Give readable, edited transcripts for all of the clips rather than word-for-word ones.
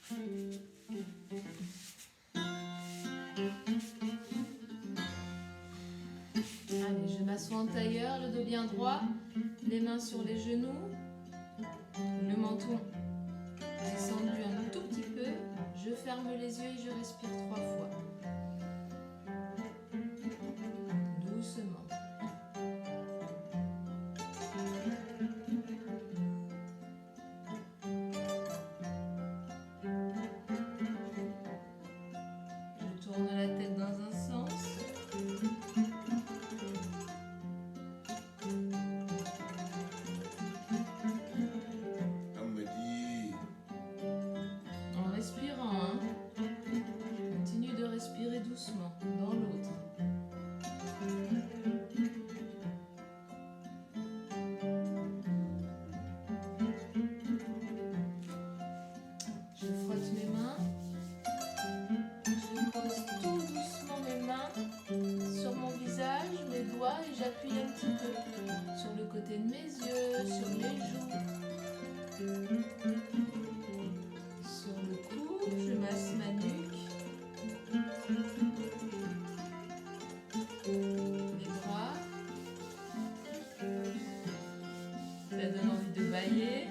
Allez, je m'assois en tailleur, le dos bien droit, les mains sur les genoux, le menton descendu un tout petit peu. Je ferme les yeux et je respire 3 fois. Doucement. Je tourne la tête dans un sens. En respirant, hein. Continue de respirer doucement dans l'autre. Je frotte mes mains. Je pose tout doucement mes mains sur mon visage, mes doigts, et j'appuie un petit peu sur le côté de mes yeux, sur les joues, sur le cou. Je masse ma nuque, les bras. Ça donne envie de bailler.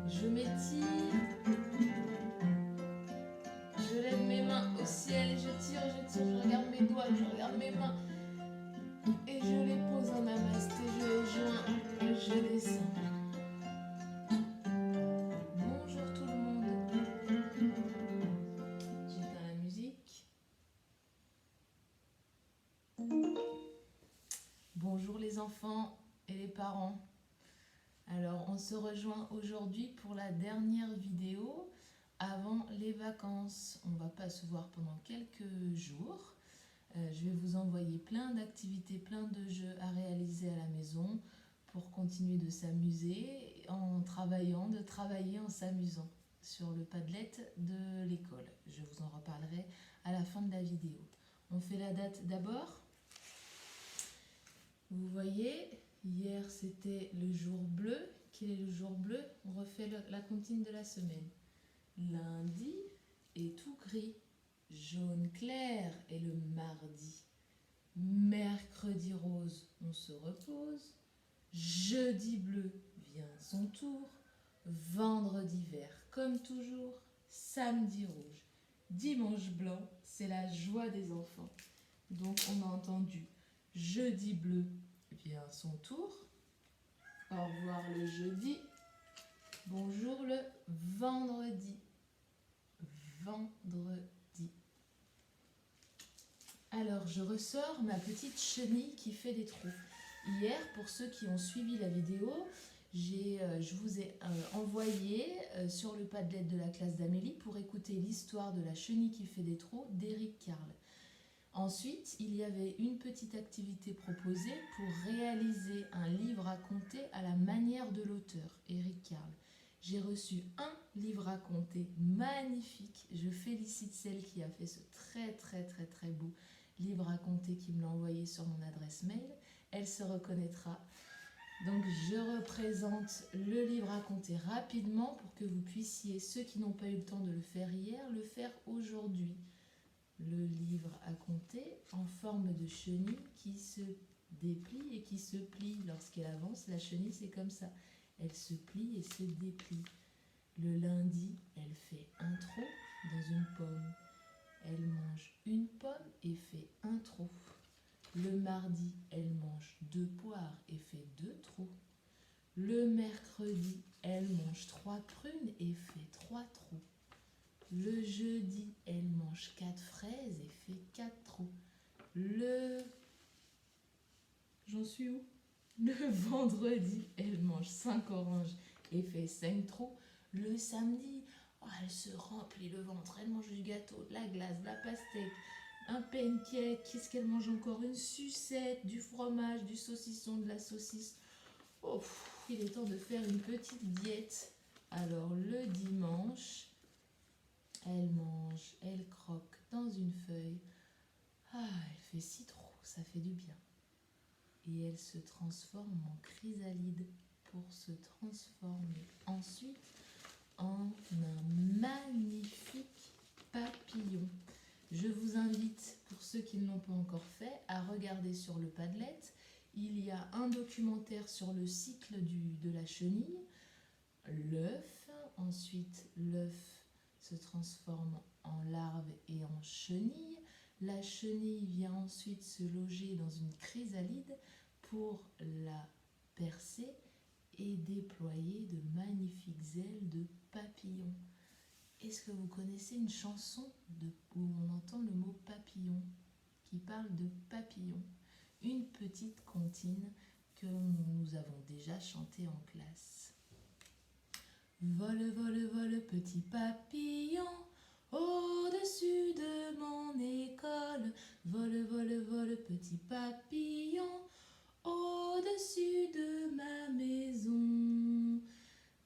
Je m'étire. Je lève mes mains au ciel, je tire, je regarde mes doigts, je regarde mes mains. Et je les pose en namasté, je les joins, je descends. Bonjour tout le monde. J'éteins la musique. Bonjour les enfants et les parents. Alors on se rejoint aujourd'hui pour la dernière vidéo avant les vacances. On ne va pas se voir pendant quelques jours. Je vais vous envoyer plein d'activités, plein de jeux à réaliser à la maison pour continuer de s'amuser en travaillant, de travailler en s'amusant sur le Padlet de l'école. Je vous en reparlerai à la fin de la vidéo. On fait la date d'abord. Vous voyez, hier c'était le jour bleu. Quel est le jour bleu? On refait la comptine de la semaine. Lundi est tout gris. Jaune clair est le mardi. Mercredi rose, on se repose. Jeudi bleu vient son tour. Vendredi vert, comme toujours. Samedi rouge. Dimanche blanc, c'est la joie des enfants. Donc on a entendu jeudi bleu vient son tour. Au revoir le jeudi. Bonjour le vendredi. Vendredi. Alors, je ressors ma petite chenille qui fait des trous. Hier, pour ceux qui ont suivi la vidéo, je vous ai envoyé sur le Padlet de la classe d'Amélie pour écouter l'histoire de la chenille qui fait des trous d'Éric Carle. Ensuite, il y avait une petite activité proposée pour réaliser un livre à conter à la manière de l'auteur, Éric Carle. J'ai reçu un livre à conter magnifique. Je félicite celle qui a fait ce très beau livre à conter qui me l'a envoyé sur mon adresse mail. Elle se reconnaîtra. Donc je représente le livre à conter rapidement pour que vous puissiez, ceux qui n'ont pas eu le temps de le faire hier, le faire aujourd'hui. Le livre à compter en forme de chenille qui se déplie et qui se plie. Lorsqu'elle avance, la chenille, c'est comme ça. Elle se plie et se déplie. Le lundi, elle fait un trou dans une pomme. Elle mange une pomme et fait un trou. Le mardi, elle mange 2 poires et fait 2 trous. Le mercredi, elle mange 3 prunes et fait 3 trous. Le jeudi, elle mange 4 fraises et fait 4 trous. J'en suis où? Le vendredi, elle mange 5 oranges et fait 5 trous. Le samedi, elle se remplit le ventre. Elle mange du gâteau, de la glace, de la pastèque, un pancake. Qu'est-ce qu'elle mange encore? Une sucette, du fromage, du saucisson, de la saucisse. Oh, il est temps de faire une petite diète. Alors le dimanche, elle mange, elle croque dans une feuille. Elle fait 6 trous, ça fait du bien. Et elle se transforme en chrysalide pour se transformer ensuite en un magnifique papillon. Je vous invite, pour ceux qui ne l'ont pas encore fait, à regarder sur le Padlet. Il y a un documentaire sur le cycle de la chenille, l'œuf. Ensuite, l'œuf se transforme en larve et en chenille. La chenille vient ensuite se loger dans une chrysalide pour la percer et déployer de magnifiques ailes de papillon. Est-ce que vous connaissez une chanson où on entend le mot papillon, qui parle de papillon? Une petite comptine que nous avons déjà chantée en classe. Vole, vole, vole, petit papillon, au-dessus de mon école. Vole, vole, vole, petit papillon, au-dessus de ma maison.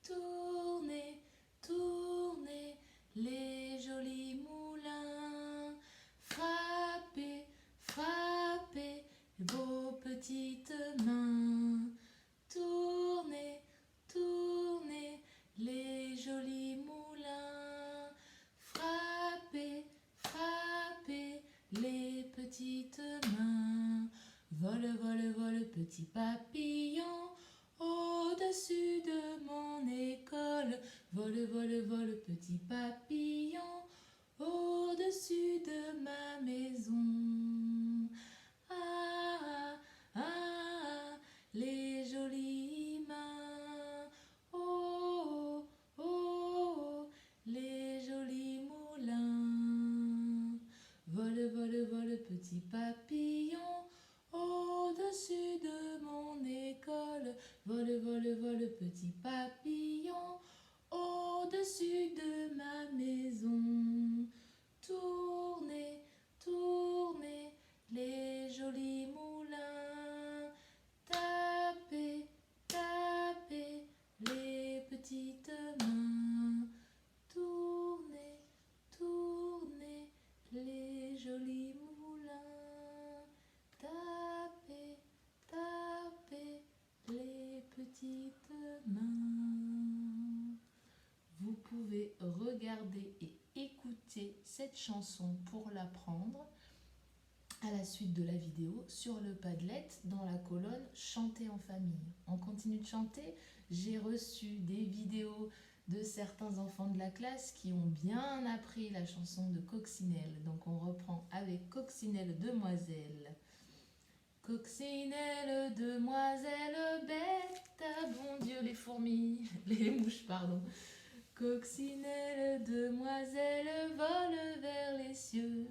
Tournez, tournez, les jolis moulins. Frappez, frappez, vos petites mains. Tournez, tournez, les jolis moulins. Frappez, frappez, les petites mains. Vole, vole, vole, petit papillon, au-dessus de mon école. Vole, vole, vole, petit papillon, au-dessus de ma maison. Ah, ah, ah, les jolies mains. Oh, oh, oh, les jolis moulins. Vole, vole, vole, petit papillon, au-dessus de mon école. Vole, vole, vole, petit papillon, au-dessus de ma maison. Tournez, tournez, les jolis moulins. Tapez, tapez, les petites mains. Tournez, tournez, les jolis moulins. Tapez, tapez, les petites mains. Vous pouvez regarder et écouter cette chanson pour l'apprendre à la suite de la vidéo sur le Padlet dans la colonne Chanter en famille. On continue de chanter. J'ai reçu des vidéos de certains enfants de la classe qui ont bien appris la chanson de Coccinelle. Donc on reprend avec Coccinelle demoiselle. Coccinelle demoiselle bête, ah bon Dieu, les fourmis, les mouches, pardon. Coccinelle demoiselle vole vers les cieux.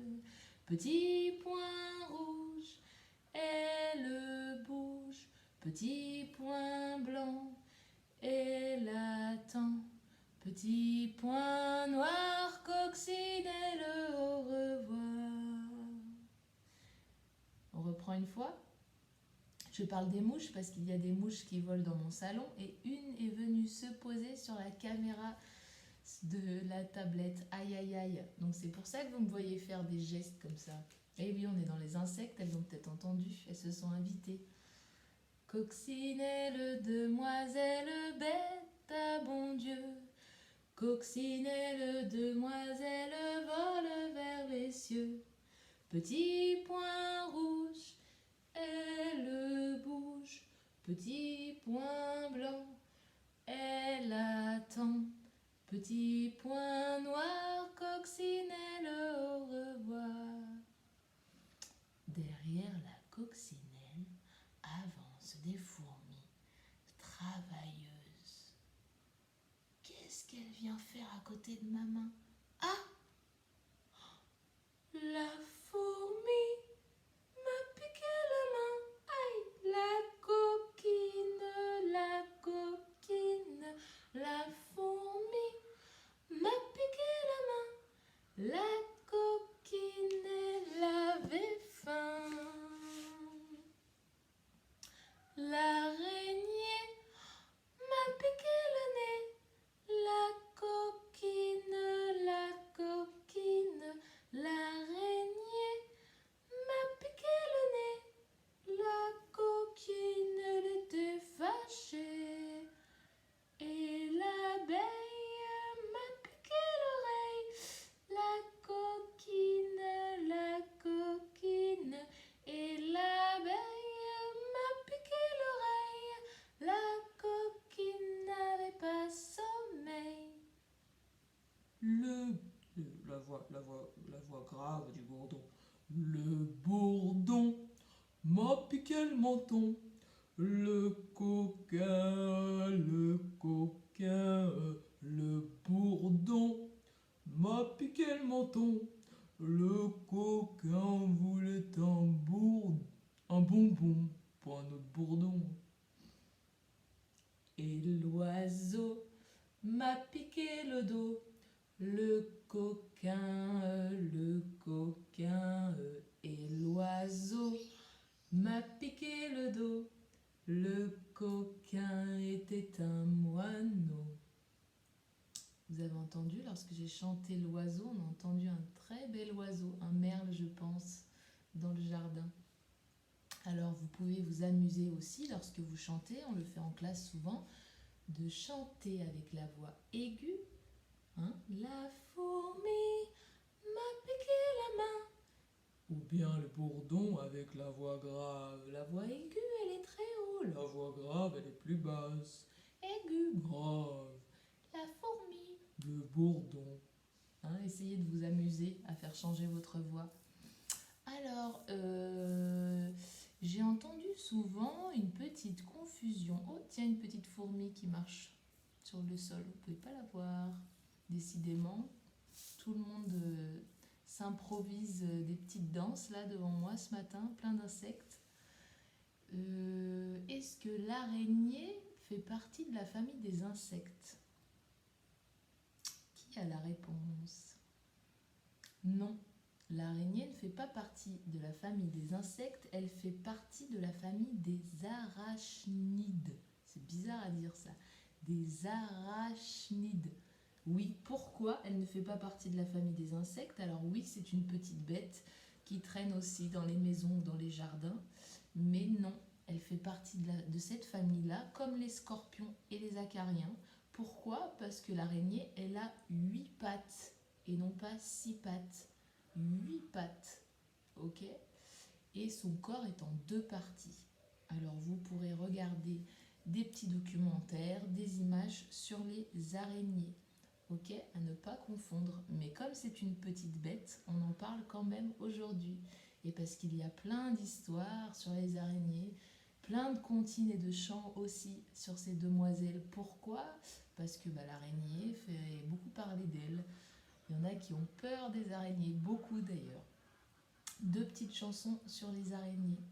Petit point rouge, elle bouge. Petit point blanc, elle attend. Petit point noir, coccinelle, au revoir. On reprend une fois. Je parle des mouches parce qu'il y a des mouches qui volent dans mon salon et une est venue se poser sur la caméra de la tablette. Aïe aïe aïe. Donc c'est pour ça que vous me voyez faire des gestes comme ça. Et oui, on est dans les insectes, elles ont peut-être entendu, elles se sont invitées. Coccinelle demoiselle bête, ah bon Dieu. Coccinelle demoiselle vole vers les cieux. Petit point rouge, elle bouge. Petit point blanc, elle attend. Petit point noir, coccinelle, au revoir. Derrière la coccinelle avancent des fourmis travailleuses. Qu'est-ce qu'elle vient faire à côté de ma main? Ah! La fourmi m'a piqué la main. Aïe! La coquine, la fourmi m'a piqué la main. La coquine, elle avait faim. L'araignée m'a piqué le nez. La coquine, l'araignée m'a piqué le nez. La coquine, elle était fâchée. Et l'abeille la voix grave du bourdon. Le bourdon m'a piqué le menton. Le coquin, le bourdon m'a piqué le menton. Le coquin voulait un bonbon pour un autre bourdon. Et l'oiseau m'a piqué le dos. Le coquin, et l'oiseau m'a piqué le dos. Le coquin était un moineau. Vous avez entendu, lorsque j'ai chanté l'oiseau, on a entendu un très bel oiseau, un merle je pense, dans le jardin. Alors vous pouvez vous amuser aussi lorsque vous chantez, on le fait en classe souvent, de chanter avec la voix aiguë. La fourmi m'a piqué la main. Ou bien le bourdon avec la voix grave. La voix aiguë, elle est très haut. La voix grave, elle est plus basse. Aiguë. Grave. La fourmi. Le bourdon. Essayez de vous amuser à faire changer votre voix. Alors, j'ai entendu souvent une petite confusion. Oh, tiens, une petite fourmi qui marche sur le sol. Vous ne pouvez pas la voir. Décidément, tout le monde s'improvise des petites danses là devant moi ce matin, plein d'insectes. Est-ce que l'araignée fait partie de la famille des insectes? Qui a la réponse? Non, l'araignée ne fait pas partie de la famille des insectes, elle fait partie de la famille des arachnides. C'est bizarre à dire ça. Des arachnides. Oui, pourquoi elle ne fait pas partie de la famille des insectes? Alors oui, c'est une petite bête qui traîne aussi dans les maisons ou dans les jardins. Mais non, elle fait partie de cette famille-là, comme les scorpions et les acariens. Pourquoi? Parce que l'araignée, elle a 8 pattes et non pas 6 pattes. 8 pattes, ok? Et son corps est en 2 parties. Alors vous pourrez regarder des petits documentaires, des images sur les araignées. Ok, à ne pas confondre. Mais comme c'est une petite bête, on en parle quand même aujourd'hui. Et parce qu'il y a plein d'histoires sur les araignées, plein de comptines et de chants aussi sur ces demoiselles. Pourquoi? Parce que l'araignée fait beaucoup parler d'elle. Il y en a qui ont peur des araignées, beaucoup d'ailleurs. 2 petites chansons sur les araignées.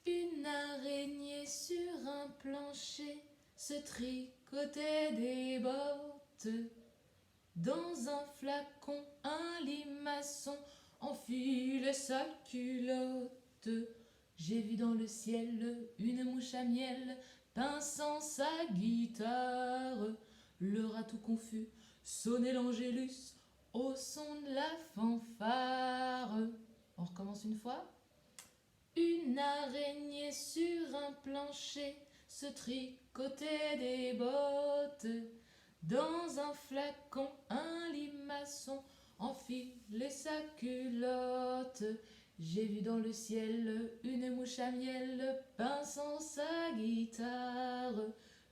Une araignée sur un plancher se tricotait des bottes. Dans un flacon, un limaçon enfilait sa culotte. J'ai vu dans le ciel une mouche à miel pinçant sa guitare. Le rat tout confus sonnait l'angélus au son de la fanfare. On recommence une fois. Une araignée sur un plancher se tricotait des bottes. Dans un flacon, un limaçon enfilait sa culotte. J'ai vu dans le ciel une mouche à miel pinçant sa guitare.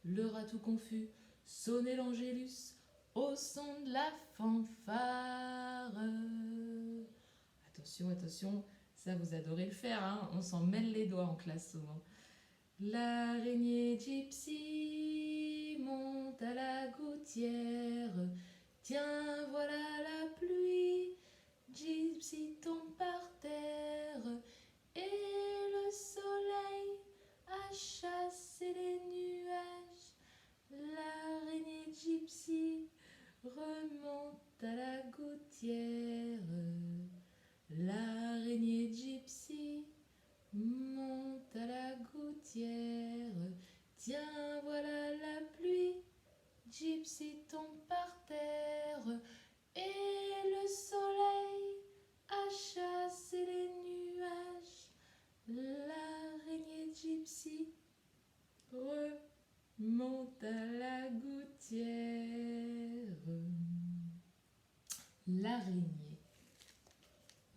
Le rat tout confus sonnait l'angélus au son de la fanfare. Attention, attention. Ça, vous adorez le faire, hein? On s'en mêle les doigts en classe souvent. L'araignée gypsy monte à la gouttière. Tiens, voilà la pluie. Gypsy tombe par terre. Et le soleil a chassé les nuages. L'araignée gypsy remonte à la gouttière. L'araignée gypsy monte à la gouttière. Tiens, voilà la pluie. Gypsy tombe par terre. Et le soleil a chassé les nuages. L'araignée gypsy remonte à la gouttière. L'araignée.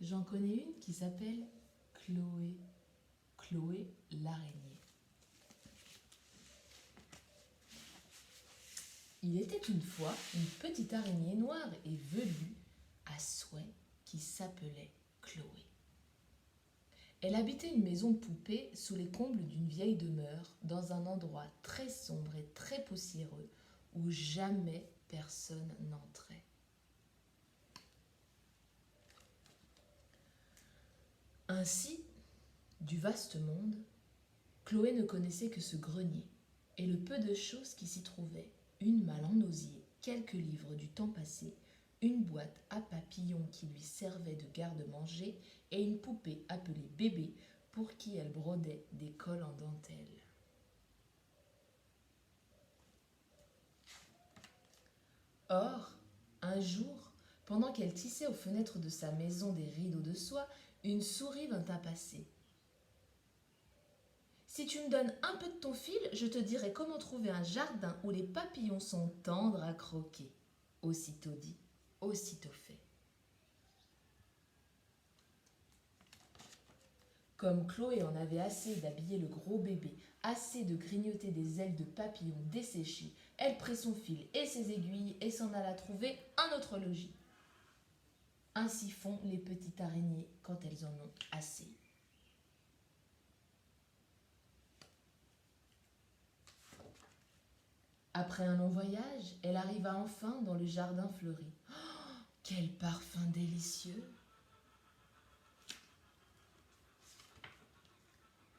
J'en connais une qui s'appelle Chloé. Chloé l'araignée. Il était une fois une petite araignée noire et velue à souhait qui s'appelait Chloé. Elle habitait une maison de poupée sous les combles d'une vieille demeure dans un endroit très sombre et très poussiéreux où jamais personne n'entrait. Ainsi, du vaste monde, Chloé ne connaissait que ce grenier et le peu de choses qui s'y trouvaient, une malle en osier, quelques livres du temps passé, une boîte à papillons qui lui servait de garde-manger et une poupée appelée Bébé pour qui elle brodait des cols en dentelle. Or, un jour, pendant qu'elle tissait aux fenêtres de sa maison des rideaux de soie, une souris vint à passer. « Si tu me donnes un peu de ton fil, je te dirai comment trouver un jardin où les papillons sont tendres à croquer. » Aussitôt dit, aussitôt fait. Comme Chloé en avait assez d'habiller le gros bébé, assez de grignoter des ailes de papillon desséchées, elle prit son fil et ses aiguilles et s'en alla trouver un autre logis. Ainsi font les petites araignées quand elles en ont assez. Après un long voyage, elle arriva enfin dans le jardin fleuri. Oh, quel parfum délicieux!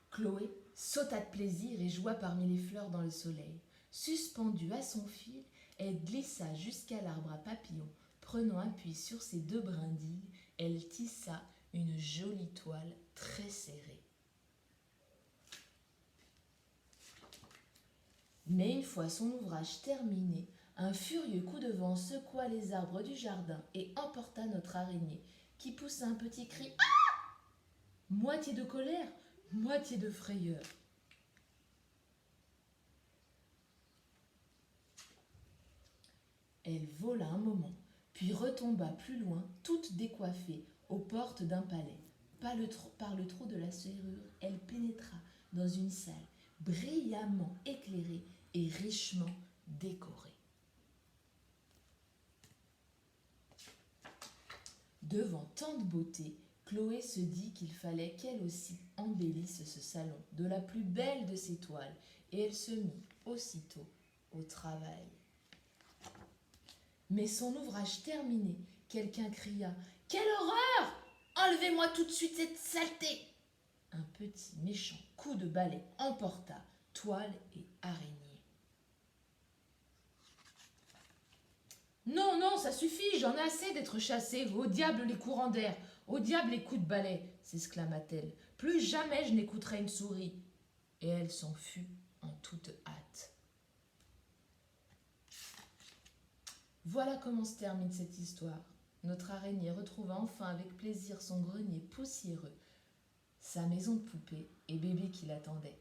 Chloé sauta de plaisir et joua parmi les fleurs dans le soleil. Suspendue à son fil, elle glissa jusqu'à l'arbre à papillons. Prenant appui sur ses deux brindilles, elle tissa une jolie toile très serrée. Mais une fois son ouvrage terminé, un furieux coup de vent secoua les arbres du jardin et emporta notre araignée, qui poussa un petit cri « Ah !» moitié de colère, moitié de frayeur. Elle vola un moment, puis retomba plus loin, toute décoiffée, aux portes d'un palais. Par le trou de la serrure, elle pénétra dans une salle brillamment éclairée et richement décorée. Devant tant de beauté, Chloé se dit qu'il fallait qu'elle aussi embellisse ce salon de la plus belle de ses toiles, et elle se mit aussitôt au travail. Mais son ouvrage terminé, quelqu'un cria « Quelle horreur! Enlevez-moi tout de suite cette saleté !» Un petit méchant coup de balai emporta toile et araignée. « Non, non, ça suffit, j'en ai assez d'être chassée. Au diable les courants d'air, au diable les coups de balai !» s'exclama-t-elle. « Plus jamais je n'écouterai une souris. » Et elle s'en fut en toute hâte. Voilà comment se termine cette histoire. Notre araignée retrouva enfin avec plaisir son grenier poussiéreux, sa maison de poupée et Bébé qui l'attendait.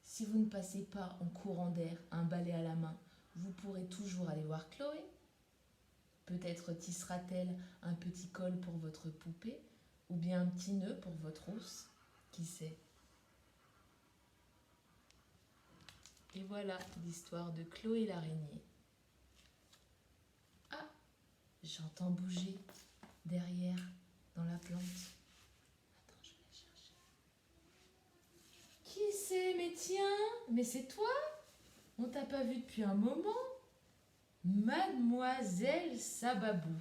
Si vous ne passez pas en courant d'air, un balai à la main, vous pourrez toujours aller voir Chloé. Peut-être tissera-t-elle un petit col pour votre poupée ou bien un petit nœud pour votre housse, qui sait. Et voilà l'histoire de Chloé l'araignée. Ah, j'entends bouger derrière dans la plante. Attends, je vais la chercher. Qui c'est? Mais tiens, mais c'est toi? On t'a pas vu depuis un moment. Mademoiselle Sababou.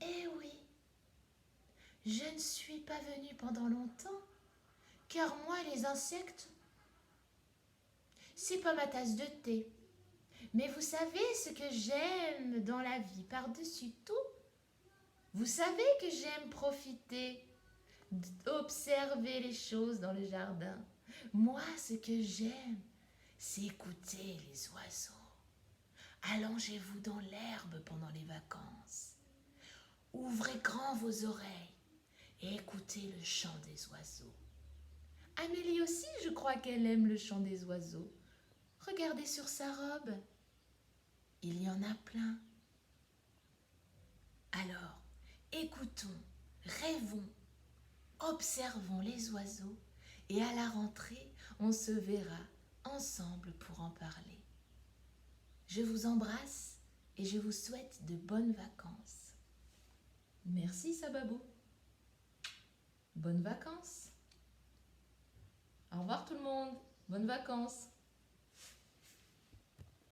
Eh oui, je ne suis pas venue pendant longtemps, car moi les insectes, c'est pas ma tasse de thé. Mais vous savez ce que j'aime dans la vie par-dessus tout? Vous savez que j'aime profiter, d'observer les choses dans le jardin. Moi, ce que j'aime, c'est écouter les oiseaux. Allongez-vous dans l'herbe pendant les vacances. Ouvrez grand vos oreilles et écoutez le chant des oiseaux. Amélie aussi, je crois qu'elle aime le chant des oiseaux. Regardez sur sa robe. Il y en a plein. Alors, écoutons, rêvons, observons les oiseaux et à la rentrée, on se verra ensemble pour en parler. Je vous embrasse et je vous souhaite de bonnes vacances. Merci Sababou. Bonnes vacances. Au revoir tout le monde. Bonnes vacances.